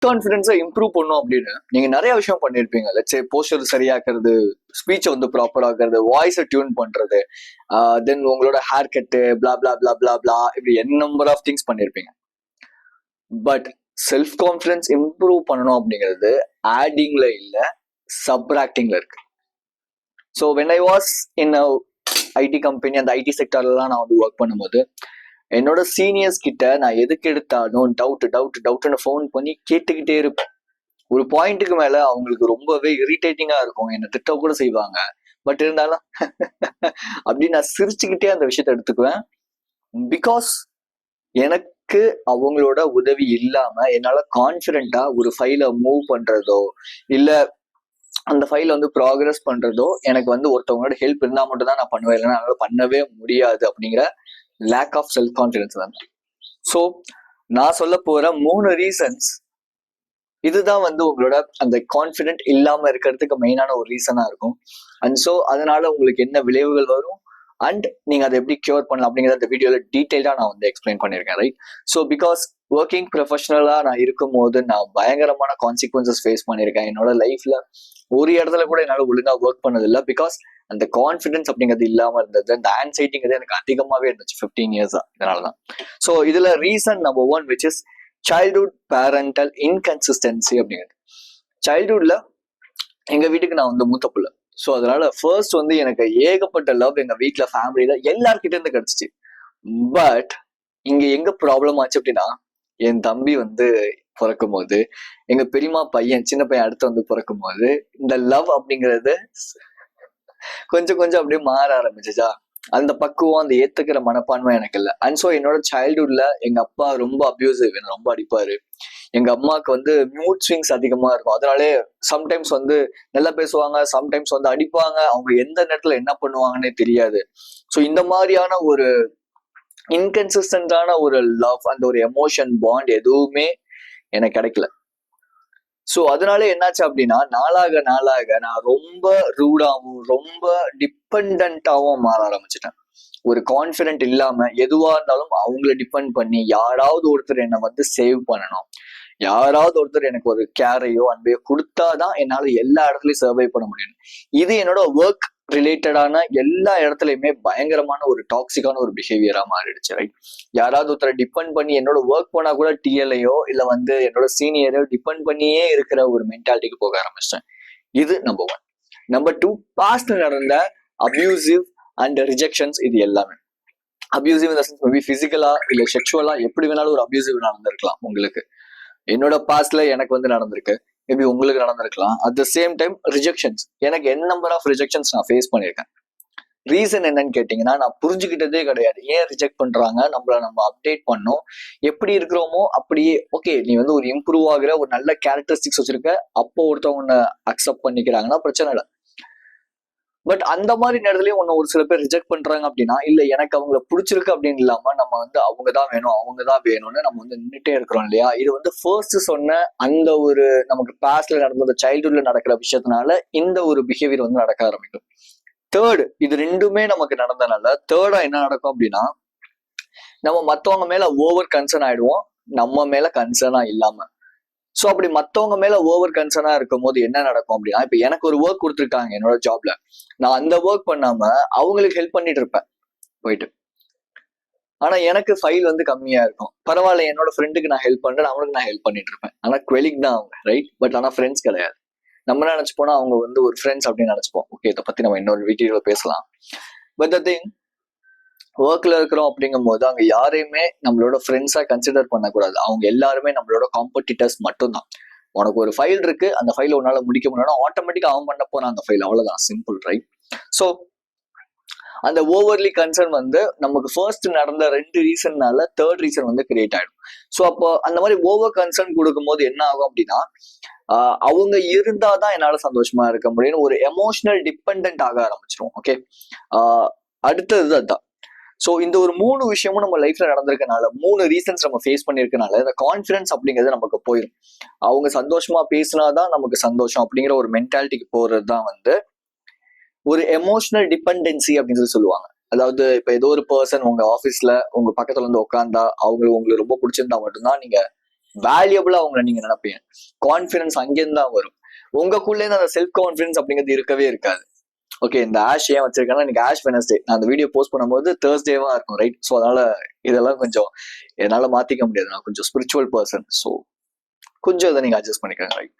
கான்ஃபிடன்ஸை improve பண்ணும் அப்படின்னு நீங்க நிறைய விஷயம் பண்ணிருப்பீங்க. லெட்ஸ் சே போஸ்டர் சரியாக்குறது, ஸ்பீச்சை வந்து ப்ராப்பர் ஆக்குறது, வாய்ஸை டியூன் பண்றது, தென் உங்களோட ஹேர் கட்டு, பிளா பிளா பிளா பிளா பிளா, இப்படி என் நம்பர் ஆஃப் திங்ஸ் பண்ணிருப்பீங்க. பட் செல்ஃப் கான்ஃபிடன்ஸ் இம்ப்ரூவ் பண்ணணும் அப்படிங்கிறது ஆடிங்ல இல்ல, சப்ராக்டிங்ல இருக்கு. So when I was in IT company, அந்த ஐடி செக்டர்லாம் நான் வந்து ஒர்க் பண்ணும்போது என்னோட சீனியர்ஸ் கிட்ட நான் எதுக்கு எடுத்தாலும் டவுட்னு ஃபோன் பண்ணி கேட்டுக்கிட்டே இருப்பேன். ஒரு பாயிண்ட்டுக்கு மேல அவங்களுக்கு ரொம்பவே இரிட்டேட்டிங்கா இருக்கும், என்னை திட்ட கூட செய்வாங்க. பட் இருந்தாலும் அப்படி நான் சிரிச்சுக்கிட்டே அந்த விஷயத்த எடுத்துக்குவேன். பிகாஸ் எனக்கு அவங்களோட உதவி இல்லாம என்னால கான்ஃபிடென்ட்டா ஒரு ஃபைலை மூவ் பண்றதோ இல்ல அந்த ஃபைல வந்து ப்ராக்ரஸ் பண்றதோ எனக்கு வந்து ஒருத்தவங்களோட ஹெல்ப் இருந்தா மட்டும் தான் நான் பண்ணுவேன், இல்லைன்னா என்னால பண்ணவே முடியாது அப்படிங்கிற லேக் ஆஃப் செல்ஃப் கான்ஃபிடன்ஸ் தான். ஸோ நான் சொல்ல போற 3 ரீசன்ஸ் இதுதான் வந்து உங்களோட அந்த கான்ஃபிடென்ட் இல்லாம இருக்கிறதுக்கு மெயினான ஒரு ரீசனா இருக்கும். அண்ட் ஸோ அதனால உங்களுக்கு என்ன விளைவுகள் வரும் அண்ட் நீங்க அதை எப்படி கியூர் பண்ணலாம் அப்படிங்கிறத இந்த வீடியோல டீட்டெயிலா நான் வந்து எக்ஸ்பிளைன் பண்ணியிருக்கேன், ரைட்? ஸோ பிகாஸ் ஒர்க்கிங் ப்ரொஃபஷனலா நான் இருக்கும் போது நான் பயங்கரமான கான்சிக்வன்சஸ் ஃபேஸ் பண்ணியிருக்கேன். என்னோட லைஃப்ல ஒரு இடத்துல கூட என்னால் ஒழுங்கா ஒர்க் பண்ணதில்லை. பிகாஸ் அந்த கான்ஃபிடன்ஸ் அப்படிங்கிறது இல்லாம இருந்தது. அந்த ஆன்சைட்டிங்கிறது எனக்கு அதிகமாவே இருந்துச்சு 15 இயர்ஸா. இதனாலதான். ஸோ இதுல reason number 1 which is childhood parental inconsistency அப்படிங்கிறது. சைல்ட்ஹுட்ல எங்க வீட்டுக்கு நான் வந்து மூத்த பிள்ளை. ஸோ அதனால ஃபர்ஸ்ட் வந்து எனக்கு ஏகப்பட்ட லவ் எங்க வீட்டுல ஃபேமிலியில எல்லார்கிட்ட இருந்து கிடைச்சிச்சு. பட் இங்க எங்க ப்ராப்ளம் ஆச்சு அப்படின்னா, என் தம்பி வந்து பிறக்கும் போது, எங்க பெரியமா பையன் சின்ன பையன் அடுத்து வந்து பிறக்கும் போது இந்த லவ் அப்படிங்கிறது கொஞ்சம் கொஞ்சம் அப்படியே மாற ஆரம்பிச்சுச்சா. அந்த பக்குவம், அந்த ஏத்துக்கிற மனப்பான்மை எனக்கு இல்லை. அண்ட் ஸோ என்னோட சைல்ட்ஹுட்ல எங்க அப்பா ரொம்ப அபியூசிவ், என்ன ரொம்ப அடிப்பாரு. எங்க அம்மாவுக்கு வந்து மூட் ஸ்விங்ஸ் அதிகமா இருக்கும். அதனாலே சம்டைம்ஸ் வந்து நல்லா பேசுவாங்க, சம்டைம்ஸ் வந்து அடிப்பாங்க. அவங்க எந்த நேரத்துல என்ன பண்ணுவாங்கன்னே தெரியாது. ஸோ இந்த மாதிரியான ஒரு இன்கன்சிஸ்டன்டான ஒரு லவ், அந்த ஒரு எமோஷன் பாண்ட் எதுவுமே எனக்கு கிடைக்கல. ஸோ அதனால என்னாச்சு அப்படின்னா, நாளாக நாளாக நான் ரொம்ப ரூடாகவும் ரொம்ப டிபெண்டாவும் மாற ஆரம்பிச்சிட்டேன். ஒரு கான்ஃபிடென்ட் இல்லாம எதுவா இருந்தாலும் அவங்கள டிபெண்ட் பண்ணி யாராவது ஒருத்தர் என்னை வந்து சேவ் பண்ணணும், யாராவது ஒருத்தர் எனக்கு ஒரு கேரையோ அன்பையோ கொடுத்தாதான் என்னால எல்லா இடத்துலயும் சர்வை பண்ண முடியும். இது என்னோட ஒர்க் ரிலேட்டடான எல்லா இடத்துலயுமே பயங்கரமான ஒரு டாக்ஸிக்கான ஒரு பிஹேவியரா மாறிடுச்சு, ரைட்? யாராவது ஒருத்தரை டிபெண்ட் பண்ணி என்னோட ஒர்க் போனா கூட டிஎல்ஐயோ இல்ல வந்து என்னோட சீனியரோ டிபெண்ட் பண்ணியே இருக்கிற ஒரு மென்டாலிட்டிக்கு போக ஆரம்பிச்சிட்டேன். இது நம்பர் 1. நம்பர் 2, பாஸ்ட் நடந்த அபியூசிவ் அண்ட் ரிஜெக்ஷன்ஸ். இது எல்லாமே அபியூசிவ் இந்த சென்ஸ் மேபி பிசிக்கலா இல்ல செக்ஷுவலா எப்படி வேணாலும் ஒரு அபியூசிவ் நடந்திருக்கலாம் உங்களுக்கு. என்னோட பாஸ்ட்ல எனக்கு வந்து நடந்திருக்கு, மேபி உங்களுக்கு நடந்திருக்கலாம். At the same time rejections, எனக்கு என் நம்பர் ஆஃப் ரிஜெக்ஷன்ஸ் நான் ஃபேஸ் பண்ணியிருக்கேன். ரீசன் என்னன்னு கேட்டீங்கன்னா, நான் புரிஞ்சுக்கிட்டதே கிடையாது. ஏன் ரிஜெக்ட் பண்றாங்க, நம்ம அப்டேட் பண்ணோம், எப்படி இருக்கிறோமோ அப்படியே ஓகே. நீ வந்து ஒரு இம்ப்ரூவ் ஆகுற ஒரு நல்ல கேரக்டரிஸ்டிக்ஸ் வச்சிருக்க, அப்போ ஒருத்தவங்க அக்செப்ட் பண்ணிக்கிறாங்கன்னா பிரச்சனை இல்லை. பட் அந்த மாதிரி நேரத்துலயும் ஒன்னு ஒரு சில பேர் ரிஜெக்ட் பண்றாங்க அப்படின்னா, இல்ல எனக்கு அவங்கள பிடிச்சிருக்கு அப்படின்னு இல்லாம நம்ம வந்து அவங்கதான் வேணும்னு நம்ம வந்து நின்றுட்டே இருக்கிறோம் இல்லையா? இது வந்து ஃபர்ஸ்ட் சொன்ன அந்த ஒரு நமக்கு பாஸ்ட்ல நடந்த சைல்ட்ஹுட்ல நடக்கிற விஷயத்தினால இந்த ஒரு பிஹேவியர் வந்து நடக்க ஆரம்பிக்கும். தேர்ட், இது ரெண்டுமே நமக்கு நடந்தனால தேர்டா என்ன நடக்கும் அப்படின்னா, நம்ம மத்தவங்க மேல ஓவர் கன்சர்ன் ஆயிடுவோம், நம்ம மேல கன்சர்னா இல்லாம. ஸோ அப்படி மற்றவங்க மேல ஓவர் கன்சர்னா இருக்கும் போது என்ன நடக்கும் அப்படின்னா, இப்போ எனக்கு ஒரு ஒர்க் கொடுத்துருக்காங்க என்னோட ஜாப்ல, நான் அந்த ஒர்க் பண்ணாம அவங்களுக்கு ஹெல்ப் பண்ணிட்டு இருப்பேன் போயிட்டு. ஆனா எனக்கு ஃபைல் வந்து கம்மியா இருக்கும். பரவாயில்ல, என்னோட ஃப்ரெண்டுக்கு நான் ஹெல்ப் பண்றேன், அவனுக்கு நான் ஹெல்ப் பண்ணிட்டு இருப்பேன். ஆனா கொலிக் தான் அவங்க, ரைட்? பட் ஆனா ஃப்ரெண்ட்ஸ் கிடையாது. நம்ம என்ன நினைச்சுப்போனா அவங்க வந்து ஒரு ஃப்ரெண்ட்ஸ் அப்படின்னு நினைச்சுப்போம். ஓகே, இதை பத்தி நம்ம இன்னொரு வீடியோல பேசலாம். பட் த திங், ஒர்க்ல இருக்கிறோம் அப்படிங்கும் போது அங்க யாரையுமே நம்மளோட ஃப்ரெண்ட்ஸா கன்சிடர் பண்ணக்கூடாது. அவங்க எல்லாருமே நம்மளோட காம்படிட்டர்ஸ் மட்டும்தான். உனக்கு ஒரு ஃபைல் இருக்கு, அந்த ஃபைல உன்னால முடிக்க முடியும், ஆட்டோமேட்டிக்கா அவன் பண்ண போறான் அந்த ஃபைல், அவ்வளவுதான், சிம்பிள், ரைட்? ஸோ அந்த ஓவர்லி கன்சர்ன் வந்து நமக்கு ஃபர்ஸ்ட் நடந்த 2 ரீசன்னால தேர்ட் ரீசன் வந்து கிரியேட் ஆயிடும். ஸோ அப்போ அந்த மாதிரி ஓவர் கன்சர்ன் கொடுக்கும் போது என்ன ஆகும் அப்படின்னா, அவங்க இருந்தாதான் என்னால சந்தோஷமா இருக்க முடியும், ஒரு எமோஷனல் டிபெண்ட் ஆக ஆரம்பிச்சிடும். ஓகே, அடுத்தது அதான். ஸோ இந்த ஒரு 3 விஷயமும் நம்ம லைஃப்ல நடந்திருக்கனால, 3 ரீசன்ஸ் நம்ம ஃபேஸ் பண்ணிருக்கனால இந்த கான்ஃபிடன்ஸ் அப்படிங்கிறது நமக்கு போயிடும். அவங்க சந்தோஷமா பேசினாதான் நமக்கு சந்தோஷம் அப்படிங்கிற ஒரு மென்டாலிட்டிக்கு போறது தான் வந்து ஒரு எமோஷனல் டிபெண்டன்சி அப்படின்னு சொல்லுவாங்க. அதாவது இப்ப ஏதோ ஒரு பர்சன் உங்க ஆஃபீஸ்ல உங்க பக்கத்துல வந்து உட்காந்தா, உங்களுக்கு ரொம்ப பிடிச்சிருந்தா மட்டும்தான் நீங்க வேல்யூபிளா அவங்களை நீங்க நினைப்பீங்க. கான்பிடன்ஸ் அங்கேருந்து தான் வரும். உங்களுக்குள்ளே அந்த செல்ஃப் கான்பிடன்ஸ் அப்படிங்கிறது இருக்கவே இருக்காது. ஓகே, இந்த ஆஷ் ஏன் வச்சிருக்கேன்னா இன்னைக்கு ஆஷ் வெனஸ்டே, நான் அந்த வீடியோ போஸ்ட் பண்ணும்போது தேர்ஸ்டேவா இருக்கும், ரைட்? ஸோ அதனால இதெல்லாம் கொஞ்சம் என்னால மாத்திக்க முடியாது, நான் கொஞ்சம் ஸ்பிரிச்சுவல் பர்சன். ஸோ கொஞ்சம் இதை நீங்க அட்ஜஸ்ட் பண்ணிக்கோங்க, ரைட்?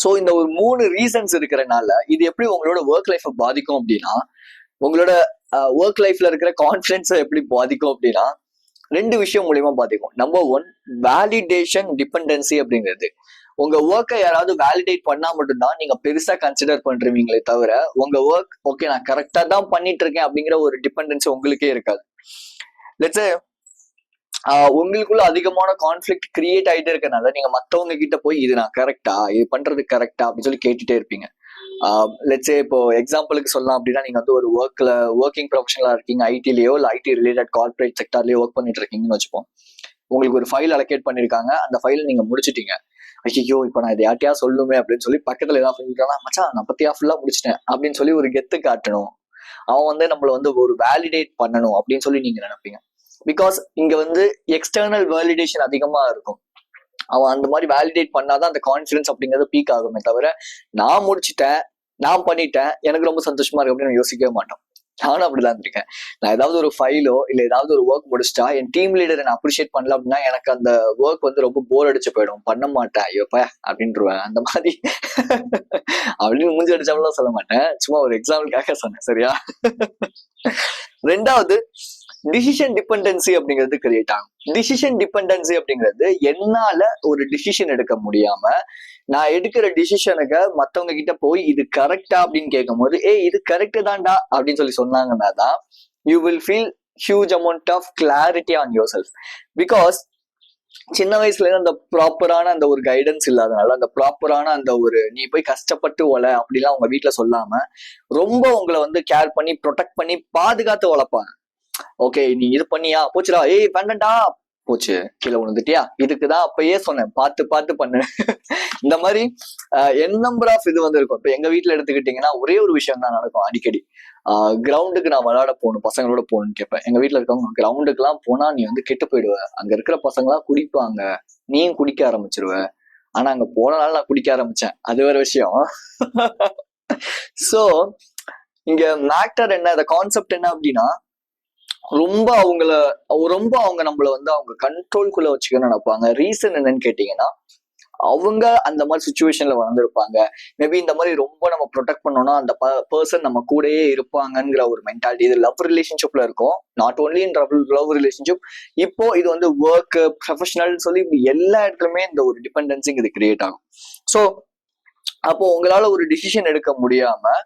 ஸோ இந்த ஒரு 3 ரீசன்ஸ் இருக்கிறனால இது எப்படி உங்களோட ஒர்க் லைஃபை பாதிக்கும் அப்படின்னா, உங்களோட ஒர்க் லைஃப்ல இருக்கிற கான்ஃபிடன்ஸை எப்படி பாதிக்கும் அப்படின்னா 2 விஷயம் மூலியமா பாதிக்கும். நம்பர் 1, வேலிடேஷன் டிபெண்டன்சி அப்படிங்கிறது. உங்க ஒர்க்கை யாராவது வேலிடேட் பண்ணா மட்டும்தான் நீங்க பெருசா கன்சிடர் பண்றீங்களே தவிர உங்க ஒர்க் ஓகே நான் கரெக்டா தான் பண்ணிட்டு இருக்கேன் அப்படிங்கிற ஒரு டிபெண்டன்சி உங்களுக்கே இருக்காது. லெட்ஸ் சே உங்களுக்குள்ள அதிகமான கான்ஃபிளிக்ட் கிரியேட் ஆயிட்டே இருக்கனால நீங்க மத்தவங்க கிட்ட போய் இது நான் கரெக்டா, இது பண்றது கரெக்டா அப்படின்னு சொல்லி கேட்டுட்டே இருப்பீங்க. லெட்ஸ் சே இப்போ எக்ஸாம்பிளுக்கு சொல்லலாம் அப்படின்னா, நீங்க வந்து ஒரு ஒர்க்கிங் ப்ரொஃபஷனலா இருக்கீங்க, ஐடிலயோ இல்லை ஐடி ரிலேட்டட் கார்பரேட் செக்டார்லயோ ஒர்க் பண்ணிட்டு இருக்கீங்கன்னு வச்சுப்போம். உங்களுக்கு ஒரு ஃபைல் அலோகேட் பண்ணிருக்காங்க, அந்த ஃபைல் நீங்க முடிச்சிட்டீங்க. ஐயோ இப்போ நான் இதை யார்ட்டையா சொல்லுமே அப்படின்னு சொல்லி பக்கத்துல ஏதாவது சொல்லிட்டானா, மச்சான் நான் பத்தியா ஃபுல்லா முடிச்சிட்டேன் அப்படின்னு சொல்லி ஒரு கெத்து காட்டணும், அவன் வந்து நம்மள வந்து ஒரு வேலிடேட் பண்ணணும் அப்படின்னு சொல்லி நீங்க நினைப்பீங்க. பிகாஸ் இங்க வந்து எக்ஸ்டர்னல் வேலிடேஷன் அதிகமா இருக்கும். அவன் அந்த மாதிரி வேலிடேட் பண்ணாதான் அந்த கான்ஃபிடன்ஸ் அப்படிங்கிறது பீக் ஆகுமே தவிர நான் முடிச்சிட்டேன், நான் பண்ணிட்டேன், எனக்கு ரொம்ப சந்தோஷமா இருக்கு அப்படின்னு யோசிக்கவே மாட்டோம். நானும் அப்படிதான் இருக்கேன். நான் ஏதாவது ஒரு ஃபைலோ இல்ல ஏதாவது ஒரு ஒர்க் முடிச்சிட்டா என் டீம் லீடரை நான் அப்ரிஷியேட் பண்ணல அப்படின்னா எனக்கு அந்த ஒர்க் வந்து ரொம்ப போர் அடிச்சு போயிடும், பண்ண மாட்டேன், ஐயோப்ப அப்படின்ட்டுருவேன். அந்த மாதிரி அப்படின்னு மூஞ்சி அடிச்சாலும் சொல்ல மாட்டேன், சும்மா ஒரு எக்ஸாம்பிளுக்காக சொன்னேன், சரியா? 2வது, டிசிஷன் டிபெண்டன்சி அப்படிங்கிறது கிரியேட் ஆகும். டிசிஷன் டிபெண்டன்சி அப்படிங்கிறது என்னால ஒரு டிசிஷன் எடுக்க முடியாம நான் எடுக்கிற டிசிஷனுக்கு மத்தவங்க கிட்ட போய் இது கரெக்டா அப்படின்னு கேட்கும் போது இது கரெக்ட் தான்டா அப்படின்னு சொல்லி சொன்னாங்கன்னா தான் you will feel huge amount of clarity on yourself. Because சின்ன வயசுல இருந்து அந்த ப்ராப்பரான அந்த ஒரு கைடன்ஸ் இல்லாதனால, அந்த ப்ராப்பரான அந்த ஒரு நீ போய் கஷ்டப்பட்டு ஒலை அப்படிலாம் உங்க வீட்டுல சொல்லாம ரொம்ப உங்களை வந்து கேர் பண்ணி ப்ரொடெக்ட் பண்ணி பாதுகாத்து வளர்ப்பாங்க. ஓகே நீ இது பண்ணியா போச்சுடா, வேண்டாம்டா போச்சு கீழே விழுந்துட்டியா, இதுக்குதான் அப்பயே சொன்னேன் பார்த்து பார்த்து பண்ணு. இந்த மாதிரி என் நம்பர் ஆஃப் இது வந்து இருக்கும். இப்ப எங்க வீட்டுல எடுத்துக்கிட்டீங்கன்னா ஒரே ஒரு விஷயம் தான் நடக்கும் அடிக்கடி. கிரவுண்டுக்கு நான் விளையாட போகணும், பசங்களோட போகணும்னு கேட்பேன். எங்க வீட்டுல இருக்கவங்க கிரவுண்டுக்கு எல்லாம் போனா நீ வந்து கெட்டு போயிடுவ, அங்க இருக்கிற பசங்க எல்லாம் குடிப்பாங்க, நீயும் குடிக்க ஆரம்பிச்சிருவ. ஆனா அங்க போனனால நான் குடிக்க ஆரம்பிச்சேன், அது வேற விஷயம். சோ இங்க மேக்டர் என்ன, இந்த கான்செப்ட் என்ன அப்படின்னா, ரொம்ப அவங்க நம்மள வந்து அவங்க கண்ட்ரோல்குள்ள வச்சுக்கணும்னு நினைப்பாங்க. ரீசன் என்னன்னு கேட்டீங்கன்னா, அவங்க அந்த மாதிரி சுச்சுவேஷன்ல வளர்ந்துருப்பாங்க. மேபி இந்த மாதிரி ரொம்ப நம்ம ப்ரொடெக்ட் பண்ணோம்னா அந்த பர்சன் நம்ம கூடயே இருப்பாங்கிற ஒரு மென்டாலிட்டி. இது லவ் ரிலேஷன்ஷிப்ல இருக்கும், not only in love relationship. இப்போ இது வந்து ஒர்க் ப்ரொஃபஷனல் சொல்லி இப்படி எல்லா இடத்துலயுமே இந்த ஒரு டிபெண்டன்சிங் இது கிரியேட் ஆகும். ஸோ அப்போ உங்களால ஒரு டிசிஷன் எடுக்க முடியாம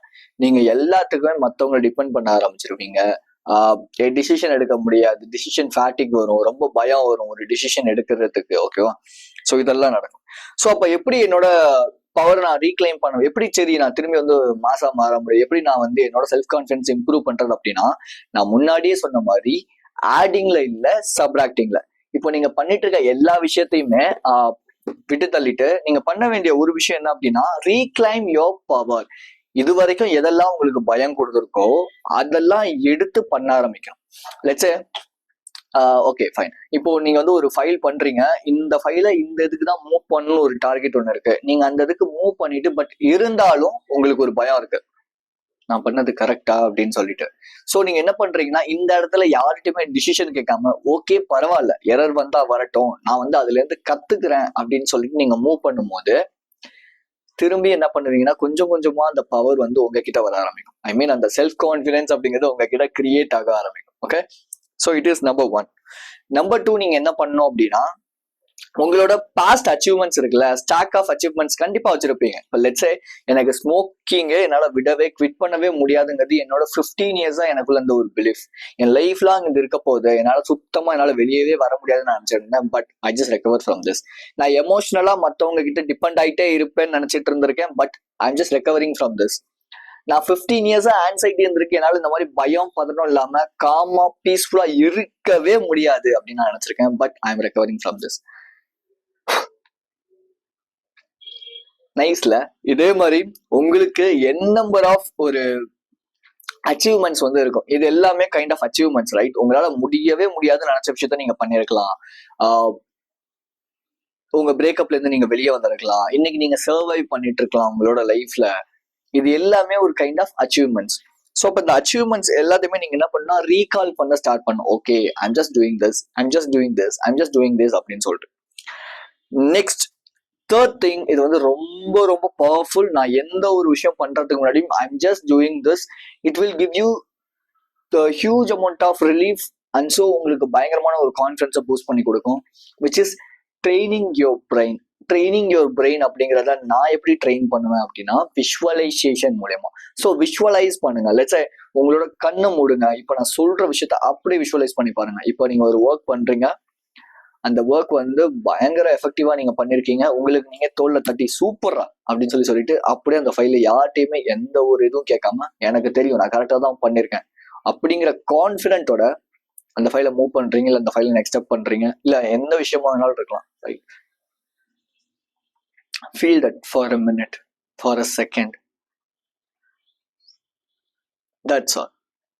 நீங்க எல்லாத்துக்குமே மத்தவங்களை டிபெண்ட் பண்ண ஆரம்பிச்சிருவீங்க. டிசிஷன் எடுக்க முடியாது, டிசிஷன் ஃபேட்டிக் வரும், ரொம்ப பயம் வரும் ஒரு டிசிஷன் எடுக்கிறதுக்கு. ஓகேவா? ஸோ இதெல்லாம் நடக்கும். ஸோ அப்ப எப்படி என்னோட பவர் நான் ரீக்ளைம் பண்ண, எப்படி சரி நான் திரும்பி வந்து மாசா மாற முடியும், எப்படி நான் வந்து என்னோட செல்ஃப் கான்ஃபிடன்ஸ் இம்ப்ரூவ் பண்றது அப்படின்னா, நான் முன்னாடியே சொன்ன மாதிரி ஆடிங்ல இல்ல சப்ராக்டிங்ல. இப்போ நீங்க பண்ணிட்டு இருக்க எல்லா விஷயத்தையுமே விட்டு தள்ளிட்டு நீங்க பண்ண வேண்டிய ஒரு விஷயம் என்ன அப்படின்னா, ரீக்ளைம் யோர் பவர். இது வரைக்கும் எதெல்லாம் உங்களுக்கு பயம் கொடுத்துருக்கோ அதெல்லாம் எடுத்து பண்ண ஆரம்பிக்கணும். லெட்ஸ் சே ஓகே ஃபைன், இப்போ நீங்க வந்து ஒரு ஃபைல் பண்றீங்க, இந்த ஃபைலை இந்த இதுக்கு தான் மூவ் பண்ணணும் ஒரு டார்கெட் ஒன்று இருக்கு, நீங்க அந்த இதுக்கு மூவ் பண்ணிட்டு பட் இருந்தாலும் உங்களுக்கு ஒரு பயம் இருக்கு, நான் பண்ணது கரெக்டா அப்படின்னு சொல்லிட்டு. ஸோ நீங்க என்ன பண்றீங்கன்னா, இந்த இடத்துல யார்கிட்டயுமே டிசிஷன் கேட்காம ஓகே பரவாயில்ல எரர் வந்தா வரட்டும், நான் வந்து அதுல இருந்து கத்துக்கிறேன் அப்படின்னு சொல்லிட்டு நீங்க மூவ் பண்ணும்போது திரும்பி என்ன பண்ணுவீங்கன்னா, கொஞ்சம் கொஞ்சமா அந்த பவர் வந்து உங்ககிட்ட வர ஆரம்பிக்கும். ஐ மீன் அந்த செல்ஃப் கான்ஃபிடன்ஸ் அப்படிங்கிறது உங்ககிட்ட கிரியேட் ஆக ஆரம்பிக்கும். Okay, so it is number 1. Number 2, நீங்க என்ன பண்ணணும் அப்படின்னா, உங்களோட பாஸ்ட் அச்சீவ்மெண்ட்ஸ் இருக்குல்ல, ஸ்டாக் ஆஃப் அச்சீவ்மெண்ட்ஸ் கண்டிப்பா வச்சிருப்பீங்க. இப்போ லெட்ஸே எனக்கு ஸ்மோக்கிங் என்னால விடவே குவிட் பண்ணவே முடியாதுங்கிறது என்னோட 15 இயர்ஸா எனக்குள்ள இந்த ஒரு பிலீஃப். என் லைஃப் லாங் இது இருக்க போகுது, என்னால வெளியவே வர முடியாதுன்னு நினைச்சிருந்தேன். But I just recover from this. நான் எமோஷனலா மத்தவங்க கிட்ட டிபெண்ட் ஆயிட்டே இருப்பேன்னு நினைச்சிட்டு இருந்திருக்கேன். But I just recovering from this. நான் 15 இயர்ஸா ஆன்சைட்டி இருந்திருக்கு, என்னால இந்த மாதிரி பயம் பதட்டம் இல்லாம காமா பீஸ்ஃபுல்லா இருக்கவே முடியாது அப்படின்னு நான் நினைச்சிருக்கேன். But I'm recovering from this. நைஸ்ல. இதே மாதிரி உங்களுக்கு என் நம்பர் ஆஃப் ஒரு அச்சீவ்மெண்ட்ஸ் வந்து இருக்கும். இது எல்லாமே கைண்ட் ஆஃப் அச்சீவ்மெண்ட்ஸ், ரைட்? உங்களால முடியவே முடியாதுன்னு நினைச்ச விஷயத்த நீங்க பண்ணிருக்கலாம். உங்க பிரேக்கப்ல இருந்து நீங்க வெளியே வந்திருக்கலாம், இன்னைக்கு நீங்க சர்வைவ் பண்ணிட்டு இருக்கலாம் உங்களோட லைஃப்ல. இது எல்லாமே ஒரு கைண்ட் ஆஃப் அச்சீவ்மெண்ட்ஸ். ஸோ அப்போ இந்த அச்சீவ்மெண்ட்ஸ் எல்லாத்தையுமே நீங்க என்ன பண்ணா ரீகால் பண்ண ஸ்டார்ட் பண்ணும். Okay, I'm just doing this, I'm just doing this, I'm just doing this அப்படின்னு சொல்லிட்டு. நெக்ஸ்ட் தேர்ட் திங், இது வந்து ரொம்ப ரொம்ப பவர்ஃபுல். நான் எந்த ஒரு விஷயம் பண்றதுக்கு முன்னாடியும் I'm just doing this, it will give you the huge amount of relief. And so உங்களுக்கு பயங்கரமான ஒரு கான்ஃபிடன்ஸை பூஸ்ட் பண்ணி கொடுக்கும். Which is training your brain. Training your brain அப்படிங்கிறத நான் எப்படி ட்ரெயின் பண்ணுவேன் அப்படின்னா விஷுவலைசேஷன் மூலயமா. ஸோ விஷுவலைஸ் பண்ணுங்க. லெட்ஸ் உங்களோட கண்ணை மூடுங்க. இப்போ நான் சொல்ற விஷயத்த அப்படியே விஷுவலைஸ் பண்ணி பாருங்க. இப்போ நீங்க ஒரு ஒர்க் பண்றீங்க, அந்த ஒர்க் வந்து பயங்கர எஃபெக்டிவா நீங்க பண்ணிருக்கீங்க. உங்களுக்கு நீங்க தோல்ல தட்டி சூப்பரா அப்படின்னு சொல்லிட்டு அப்படியே அந்த ஃபைல யார்ட்டையுமே எந்த ஒரு இதுவும் கேட்காம எனக்கு தெரியும் நான் கரெக்டா தான் பண்ணிருக்கேன் அப்படிங்கிற கான்ஃபிடென்ட்டோட அந்த ஃபைலை மூவ் பண்றீங்க, இல்லை அந்த ஃபைலை நெக்ஸ்ட் ஸ்டெப் பண்றீங்க, இல்ல எந்த விஷயமா வேணாலும் இருக்கலாம். Right, feel that for a minute, for a second. That's all.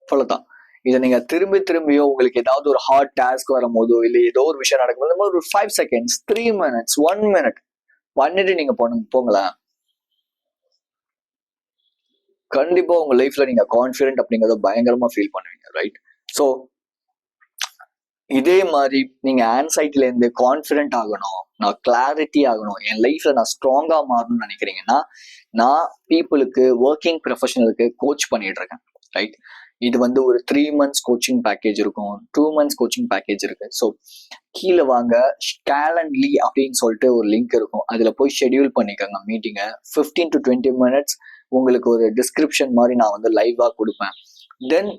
அவ்வளவுதான். இதை நீங்க திரும்பி திரும்பியோ உங்களுக்கு ஏதாவது ஒரு ஹார்ட் டாஸ்க் வரும் போதோ இல்லை ஏதோ ஒரு விஷயம் நடக்கும்போது ஒரு 5 seconds, 3 minutes, 1 minute பண்ணிட்டு நீங்க போங்களேன். கண்டிப்பா உங்க லைஃப்ல நீங்க கான்ஃபிடென்ட் அப்படிங்கறத பயங்கரமா ஃபீல் பண்ணுவீங்க. ரைட், ஸோ இதே மாதிரி நீங்க ஆன்சைட்டில இருந்து கான்ஃபிடென்ட் ஆகணும், நான் கிளாரிட்டி ஆகணும், என் லைஃப்ல நான் ஸ்ட்ராங்கா மாறணும்னு நினைக்கிறீங்கன்னா நான் பீப்புளுக்கு ஒர்க்கிங் ப்ரொஃபஷனலுக்கு கோச் பண்ணிட்டு இருக்கேன். ரைட், இது வந்து ஒரு 3 months கோச்சிங் பேக்கேஜ் இருக்கும், 2 months கோச்சிங் பேக்கேஜ் இருக்கு. ஸோ கீழே வாங்க, கேலண்ட்லி அப்படின்னு சொல்லிட்டு ஒரு லிங்க் இருக்கும், அதுல போய் ஷெடியூல் பண்ணிக்கோங்க மீட்டிங்கை. 15 to 20 minutes உங்களுக்கு ஒரு டிஸ்கிரிப்ஷன் மாதிரி நான் வந்து லைவா கொடுப்பேன். தென்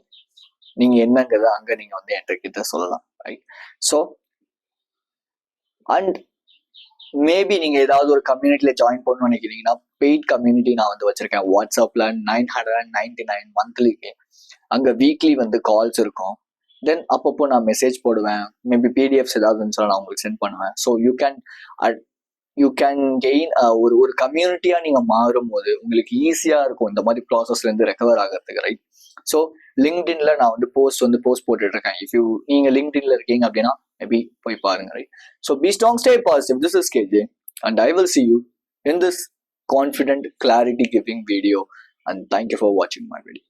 நீங்க என்னங்கிறத அங்க நீங்க வந்து என்கிட்ட சொல்லலாம். ரைட், ஸோ அண்ட் மேபி நீங்க ஏதாவது ஒரு கம்யூனிட்டியில ஜாயின் பண்ணணும்னு நினைக்கிறீங்கன்னா பெய்ட் கம்யூனிட்டி நான் வந்து வச்சிருக்கேன் வாட்ஸ்அப்ல 999 மந்த்லிக்கு. அங்க வீக்லி வந்து கால்ஸ் இருக்கும். தென் அப்பப்போ நான் மெசேஜ் போடுவேன், மேபி பிடிஎஃப்ஸ் ஏதாவது இருந்துச்சுன்னா நான் உங்களுக்கு சென்ட் பண்ணுவேன். ஸோ யூ கேன் கெயின் ஒரு கம்யூனிட்டியா நீங்க மாறும் போது உங்களுக்கு ஈஸியா இருக்கும் இந்த மாதிரி ப்ராசஸ்ல இருந்து ரெக்கவர் ஆகிறதுக்கு. ரைட், ஸோ லிங்க்டின்ல நான் வந்து போஸ்ட் போட்டுட்டு இருக்கேன். இஃப் நீங்க லிங்க்டின்ல இருக்கீங்க அப்படின்னா மேபி போய் பாருங்க. Right, so be strong, stay positive. This is KJ and I will see you in this confident clarity giving video, and thank you for watching my video.